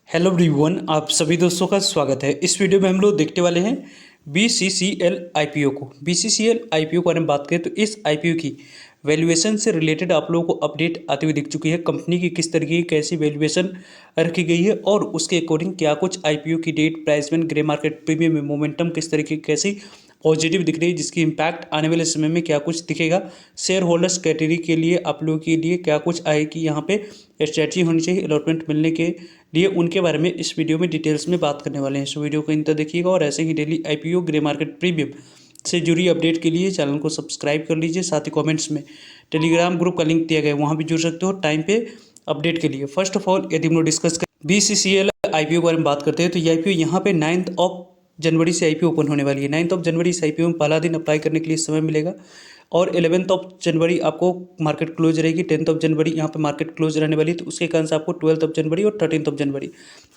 Hello everyone, आप सभी दोस्तों का स्वागत है। इस वीडियो में हम लोग देखने वाले हैं BCCL IPO को। BCCL IPO के बारे में बात करें तो इस IPO की वैल्यूएशन से रिलेटेड आप लोगों को अपडेट आते हुए दिख चुकी है। कंपनी की किस तरीके की कैसी वैल्यूएशन रखी गई है और उसके अकॉर्डिंग क्या कुछ IPO की डेट, प्राइसमेंट, ग्रे मार्केट प्रीमियम में मोमेंटम किस तरीके की कैसी पॉजिटिव दिख रही है, जिसकी इम्पैक्ट आने वाले समय में क्या कुछ दिखेगा। शेयर होल्डर्स कैटेगरी के लिए आप लोगों के लिए क्या कुछ आएगी, यहाँ पे स्ट्रैटेजी होनी चाहिए अलॉटमेंट मिलने के लिए, उनके बारे में इस वीडियो में डिटेल्स में बात करने वाले हैं। सो वीडियो को इन तक देखिएगा और ऐसे ही daily IPO, grey market premium से जुड़ी अपडेट के लिए चैनल को सब्सक्राइब कर लीजिए। साथ ही कमेंट्स में टेलीग्राम ग्रुप का लिंक दिया गया है, वहाँ भी जुड़ सकते हो टाइम पे अपडेट के लिए। फर्स्ट ऑफ ऑल यदि हम लोग डिस्कस करें BCCL IPO के बारे में बात करते हैं तो ये IPO यहाँ पे 9 जनवरी से IPO ओपन होने वाली है। 9 जनवरी से IPO में पहला दिन अप्लाई करने के लिए समय मिलेगा और 11 जनवरी आपको मार्केट क्लोज रहेगी। 10 जनवरी यहाँ पे मार्केट क्लोज रहने वाली है, तो उसके कारण से आपको 12 जनवरी और 13 जनवरी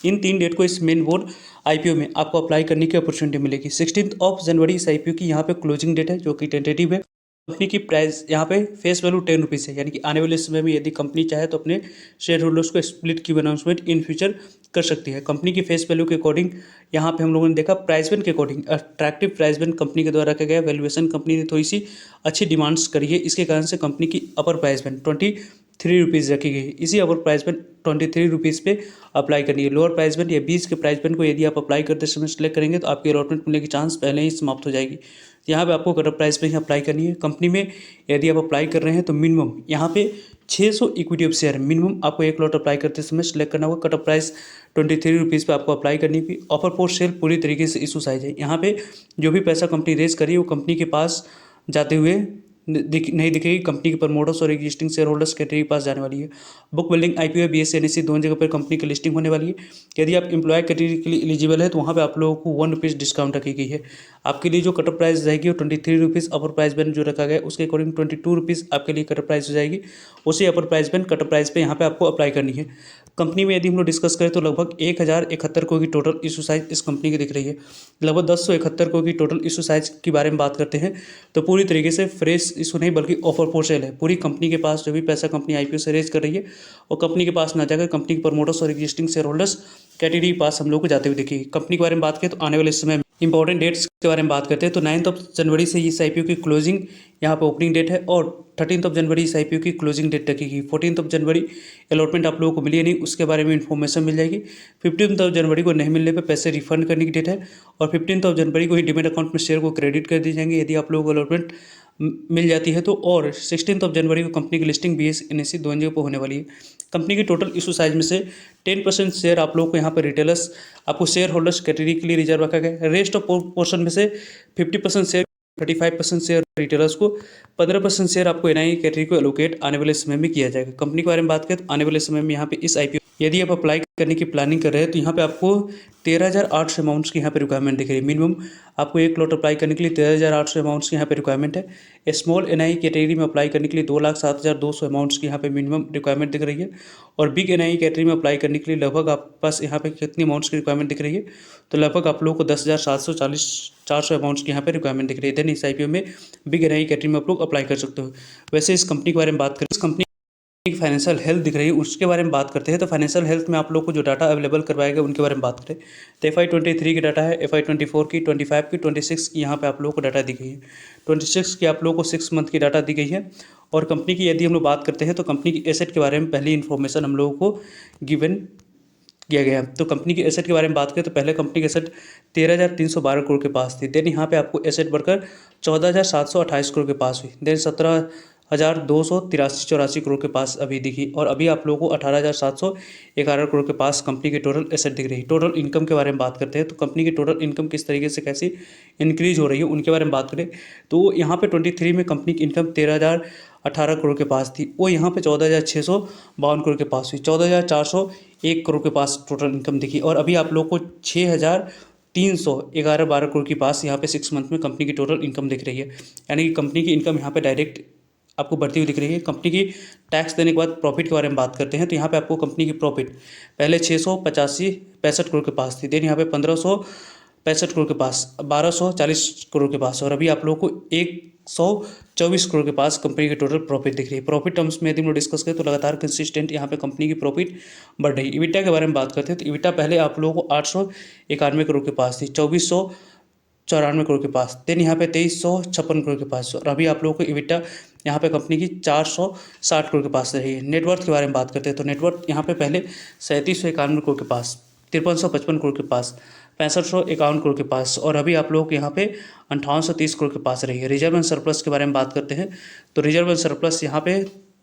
इन 3 डेट को इस मेन बोर्ड IPO में आपको अप्लाई करने की अपॉर्चुनिटी मिलेगी। 16 जनवरी इस IPO की यहाँ पे क्लोजिंग डेट है, जो कि टेंटेटिव है। कंपनी की प्राइस यहाँ पे फेस वैल्यू 10 रुपीज़ है, यानी कि आने वाले समय में यदि कंपनी चाहे तो अपने शेयर होल्डर्स को स्प्लिट की अनाउंसमेंट इन फ्यूचर कर सकती है। कंपनी की फेस वैल्यू के अकॉर्डिंग यहाँ पे हम लोगों ने देखा प्राइसमेंट के अकॉर्डिंग अट्रैक्टिव प्राइसमेंट कंपनी के द्वारा रखा गया। वैल्यूएशन कंपनी ने थोड़ी सी अच्छी डिमांड्स करी है, इसके कारण से कंपनी की अपर प्राइसमेंट 23 रुपीज़ रखी गई। इसी अपर प्राइसमेंट 23 रुपीज़ पे अप्लाई करनी है। लोअर प्राइसमेंट या 20 के प्राइसमेंट को यदि आप अप्लाई करते समय सेलेक्ट करेंगे तो आपकी अलॉटमेंट मिलने की चांस पहले ही समाप्त हो जाएगी। यहाँ पे आपको कट ऑफ प्राइस पे ही अप्लाई करनी है। कंपनी में यदि आप अप्लाई कर रहे हैं तो मिनिमम यहाँ पे 600 इक्विटी ऑफ शेयर मिनिमम आपको एक लॉट अप्लाई करते समय सेलेक्ट करना होगा। कट ऑफ प्राइस 23 रुपीज़ पे आपको अप्लाई करनी होगी। ऑफर फॉर सेल पूरी तरीके से इशू साइज है। यहाँ पे जो भी पैसा कंपनी रेज करी है वो कंपनी के पास जाते हुए नहीं दिखेगी। कंपनी के प्रमोटर्स और एग्जिस्टिंग शेयर होल्डर्स कैटेगरी के पास जाने वाली है। Book building IPO BSE NSE दोनों जगह पर कंपनी की लिस्टिंग होने वाली है। यदि आप एम्प्लॉय कैटेगरी के लिए एलिजिबल है तो वहाँ पे आप लोगों को 1 रुपीज़ डिस्काउंट रखी गई है। आपके लिए जो कट ऑफ प्राइस रहेगी वो 23 रुपीज़, अपर प्राइस बैंड जो रखा गया है उसके अकॉर्डिंग 22 रुपीज़ आपके लिए कट ऑफ प्राइस हो जाएगी। उसी upper price band cut off price पे यहाँ पे आपको अप्लाई करनी है। कंपनी में यदि हम लोग डिस्कस करें तो लगभग 1071 करोड़ की टोटल इशू साइज इस कंपनी की दिख रही है। लगभग 1071 करोड़ की टोटल इशू साइज के बारे में बात करते हैं तो पूरी तरीके से फ्रेश इशू नहीं बल्कि ऑफर फॉर सेल है। पूरी कंपनी के पास जो भी पैसा कंपनी IPO से रेज कर रही है और कंपनी के पास ना जाकर कंपनी के प्रमोटर्स और एग्जिस्टिंग शेयर होल्डर्स कैटेगरी के पास हम लोग को जाते हुए देखिए। कंपनी के बारे में बात करें तो आने वाले समय में इंपॉर्टेंट डेट्स के बारे में बात करते हैं तो 9 जनवरी से इस IPO की क्लोजिंग यहाँ पे ओपनिंग डेट है और 13 जनवरी इस IPO की क्लोजिंग डेट रखेगी। 14 जनवरी अलॉटमेंट आप लोगों को मिली है नहीं, उसके बारे में इन्फॉर्मेशन मिल जाएगी। 15 जनवरी को नहीं मिलने पर पैसे रिफंड करने की डेट है और 15 जनवरी को ही डीमैट अकाउंट में शेयर को क्रेडिट कर दिए जाएंगे यदि आप लोगों को अलॉटमेंट मिल जाती है तो। और 16 जनवरी को कंपनी की लिस्टिंग BSE NSE दोनों जगह पर होने वाली है। कंपनी की टोटल इशू साइज में से 10% शेयर आप लोगों को यहाँ पर रिटेलर्स आपको शेयर होल्डर्स कैटेगरी के लिए रिजर्व रखा गया है। रेस्ट ऑफ पोर्शन में से 50% शेयर, 35% शेयर रिटेलर्स को, 15% शेयर आपको NI कैटेगरी को एलोकेट आने वाले समय में किया जाएगा। कंपनी के बारे में बात करें तो आने वाले समय में यहाँ पे इस IPO यदि आप अप्लाई करने की प्लानिंग कर रहे हैं तो यहाँ पे आपको 13,800 अमाउंट्स की यहाँ पे रिक्वायरमेंट दिख रही है। मिनिमम आपको एक लॉट अप्लाई करने के लिए 13,800 अमाउंट्स की यहाँ पे रिक्वायरमेंट है। स्मॉल NI कैटेगरी में अप्लाई करने के लिए 2,07,200 अमाउंट्स की यहाँ पे मिनिमम रिक्वायरमेंट दिख रही है और बिग NI कैटेगरी में अप्लाई करने के लिए लगभग आपके पास यहाँ पे कितनी अमाउंट्स की रिक्वायरमेंट दिख रही है तो लगभग आप लोगों को 10,740 400 अमाउंट्स की यहाँ पे रिक्वायरमेंट दिख रही है। देन इस IPO में बिग NI कैटेगरी में आप लोग अप्लाई कर सकते हो। वैसे इस कंपनी के बारे में बात करें, इस कंपनी फाइनेंशियल हेल्थ दिख रही है उसके बारे में बात करते हैं तो फाइनेंशियल हेल्थ में आप लोग को जो डाटा अवेलेबल करवाया गया उनके बारे में बात करें तो FY23 की डाटा है, FY24 की, 25 की, 26 की यहाँ पे आप लोगों को डाटा दी गई है। 26 की आप लोगों को 6 मंथ की डाटा दी गई है। और कंपनी की यदि हम लोग बात करते हैं तो कंपनी की एसेट के बारे में पहली इन्फॉर्मेशन हम लोगों को गिवन किया गया। तो कंपनी की एसेट के बारे में बात करें तो पहले कंपनी की एसेट 13,312 करोड़ के पास थी। देन यहाँ पे आपको एसेट बढ़कर 14,728 करोड़ के पास हुई। देन 17,283 करोड़ के पास अभी दिखी और अभी आप लोगों को 18,711 करोड़ के पास कंपनी की टोटल एसेट दिख रही है। टोटल इनकम के बारे में बात करते हैं तो कंपनी की टोटल इनकम किस तरीके से कैसी इंक्रीज हो रही है उनके बारे में बात करें तो यहाँ पे 23 में कंपनी की इनकम 13,018 करोड़ के पास थी, वो यहाँ पे 14,652 करोड़ के पास हुई। 14,401 करोड़ के पास टोटल इनकम दिखी और अभी आप लोग को 6,311 करोड़ के पास यहाँ पे 6 मंथ में कंपनी की टोटल इनकम दिख रही है। यानी कि कंपनी की इनकम यहाँ पे डायरेक्ट आपको बढ़ती हुई दिख रही है। कंपनी की टैक्स देने के बाद प्रॉफिट के बारे में बात करते हैं तो यहाँ पे आपको कंपनी की प्रॉफिट पहले 65 करोड़ के पास थी, देन यहाँ पे 1500 65 करोड़ के पास, 1240 करोड़ के पास, और अभी आप लोगों को 124 करोड़ के पास कंपनी की टोटल प्रॉफिट दिख रही है। प्रॉफिट टर्म्स में यदि हम लोग डिस्कस करें तो लगातार कंसिस्टेंट यहाँ पे कंपनी की प्रॉफिट बढ़ रही है। इबिटा के बारे में बात करते हैं तो इबिटा पहले आप लोगों को 891 करोड़ के पास थी, 2494 करोड़ के पास, देन यहाँ पे 2356 करोड़ के पास, और अभी आप लोगों को इबिटा यहाँ पे कंपनी की 460 करोड़ के पास रही है। नेटवर्थ के बारे में बात करते हैं तो नेटवर्थ यहाँ पे पहले 3791 करोड़ के पास, 5355 करोड़ के पास, 6551 करोड़ के पास, और अभी आप लोगों को यहाँ पे 5830 करोड़ के पास रही है। रिजर्व एंड सरप्लस के बारे में बात करते हैं तो रिजर्व एंड सरप्लस यहाँ पे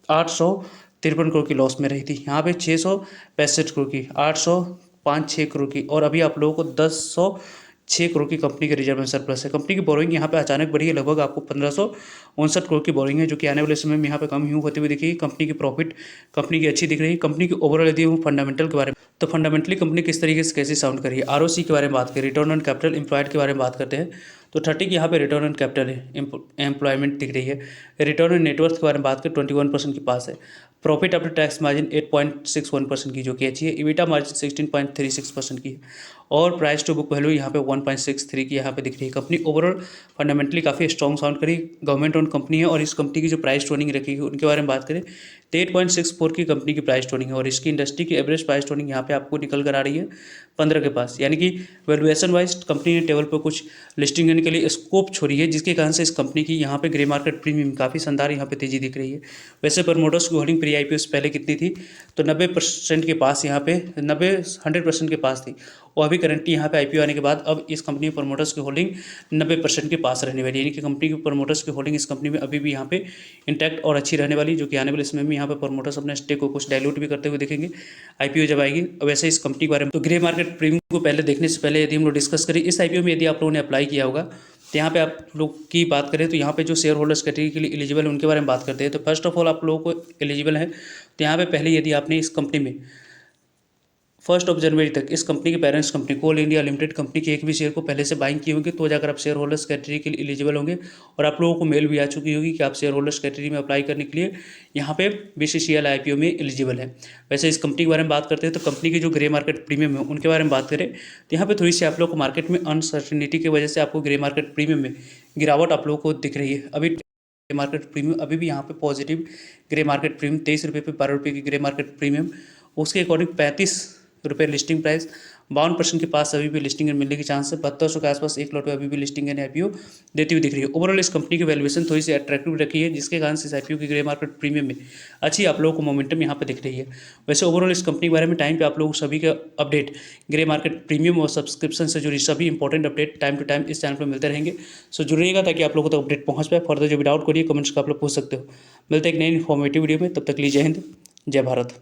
853 करोड़ की लॉस में रही थी, यहाँ पे 665 करोड़ की, 805 करोड़ की, और अभी आप लोगों को 1006 करोड़ की कंपनी के रिजर्व एंड सरप्लस है। कंपनी की बोरोइंग यहाँ पे अचानक बढ़ी है, लगभग आपको 1559 करोड़ की बोरोइंग है, जो कि आने वाले समय में यहाँ पे कम यूँ होती हुई दिखेगी। कंपनी की प्रॉफिट कंपनी की अच्छी दिख रही है। कंपनी की ओवरऑल यदि हम फंडामेंटल के बारे में तो फंडामेंटली कंपनी किस तरीके से कैसे साउंड करी है। आरओसी के बारे में बात करें, रिटर्न ऑन कैपिटल एम्प्लॉयड के बारे में बात करते हैं तो 30 की यहाँ पे रिटर्न ऑन कैपिटल है, एम्प्लॉयमेंट दिख रही है। रिटर्न ऑन नेटवर्थ के बारे में बात करें 21% के पास है। प्रॉफिट आफ्टर टैक्स मार्जिन 8.61% की, जो कि अच्छी है। इबिटा मार्जिन 16.36% की है, और प्राइस टू बुक वैल्यू यहाँ पे 1.63 की यहाँ पे दिख रही है। कंपनी ओवरऑल फंडामेंटली काफ़ी स्ट्रॉन्ग साउंड करी, गवर्नमेंट ओन कंपनी है, और इस कंपनी की जो प्राइस टोनिंग रखी है उनके बारे में बात करें तो 8.64 की कंपनी की प्राइस टोनिंग है, और इसकी इंडस्ट्री की एवरेज प्राइस टोनिंग यहाँ पे आपको निकल कर आ रही है 15 के पास, यानी कि वैल्यूएशन वाइज कंपनी ने टेबल पर कुछ लिस्टिंग करने के लिए स्कोप छोड़ी है, जिसके कारण से इस कंपनी की यहाँ पे ग्रे मार्केट प्रीमियम काफ़ी शानदार यहाँ पे तेजी दिख रही है। वैसे प्रमोटर्स की होल्डिंग प्री आईपीओ से पहले कितनी थी तो 90% के पास, यहाँ पे 100% के पास थी, और अभी करंटली यहाँ पे आईपीओ आने के बाद अब इस कंपनी प्रमोटर्स की होल्डिंग 90% के पास रहने वाली है, यानी कि कंपनी की प्रमोटर्स की होल्डिंग इस कंपनी में अभी भी यहाँ पे इंटैक्ट और अच्छी रहने वाली, जो कि आने वाले समय में यहाँ पे प्रमोटर्स अपने स्टेक को कुछ डाइल्यूट भी करते हुए दिखेंगे आईपीओ जब आएगी। वैसे इस कंपनी के बारे में तो ग्रे मार्केट प्रीमियम को पहले देखने से पहले यदि हम लोग डिस्कस करें इस आईपीओ में, यदि आप लोगों ने अप्लाई किया होगा तो यहाँ पे आप लोग की बात करें तो यहाँ पे जो शेयर होल्डर्स कैटेगरी के लिए एलिजिबल है उनके बारे में बात करते हैं। तो फर्स्ट ऑफ ऑल आप लोगों को एलिजिबल है तो यहाँ पे पहले यदि आपने इस कंपनी में 1 जनवरी तक इस कंपनी के पेरेंट्स कंपनी कोल इंडिया लिमिटेड कंपनी के एक भी शेयर को पहले से बाइंग किए होंगे तो जाकर आप शेयर होल्डर्स कैटेगरी के लिए एलिजिबल होंगे, और आप लोगों को मेल भी आ चुकी होगी कि आप शेयर होल्डर्स कैटेगरी में अप्लाई करने के लिए यहाँ पे बीसीसीएल आईपीओ में एलिजिबल है। वैसे इस कंपनी के बारे में बात करते हैं तो कंपनी की जो ग्रे मार्केट प्रीमियम है उनके बारे में बात करें तो यहाँ पे थोड़ी सी आप लोग को मार्केट में अनसर्टिनिटी की वजह से आपको ग्रे मार्केट प्रीमियम में गिरावट आप लोगों को दिख रही है। अभी ग्रे मार्केट प्रीमियम अभी भी यहाँ पे पॉजिटिव ग्रे मार्केट प्रीमियम 23 रुपये पे 12 रुपये की ग्रे मार्केट प्रीमियम, उसके अकॉर्डिंग 35 रुपये लिस्टिंग प्राइस, 52% के पास अभी भी लिस्टिंग मिलने की चांस है। 7200 के आसपास एक लॉट में अभी भी लिस्टिंग यानी आईपीओ देती हुई दिख रही है। ओवरऑल इस कंपनी की वैल्यूएशन थोड़ी सी अट्रैक्टिव रखी है, जिसके कारण से इस आईपीओ की ग्रे मार्केट प्रीमियम में अच्छी आप लोगों को मोमेंटम यहाँ पे दिख रही है। वैसे ओवरऑल इस कंपनी के बारे में टाइम पे आप लोग सभी का अपडेट ग्रे मार्केट प्रीमियम और सब्सक्रिप्शन से जुड़ी सभी important update time to time इस चैनल पर मिलते रहेंगे। सो जुड़िएगा ताकि आप लोगों तक अपडेट पहुँच पाए। फर्दर जो भी डाउट करिए कमेंट्स का आप लोग पूछ सकते हो। मिलते हैं एक नई इन्फॉर्मेटिव वीडियो में, तब तक लीजिए जय हिंद, जय भारत।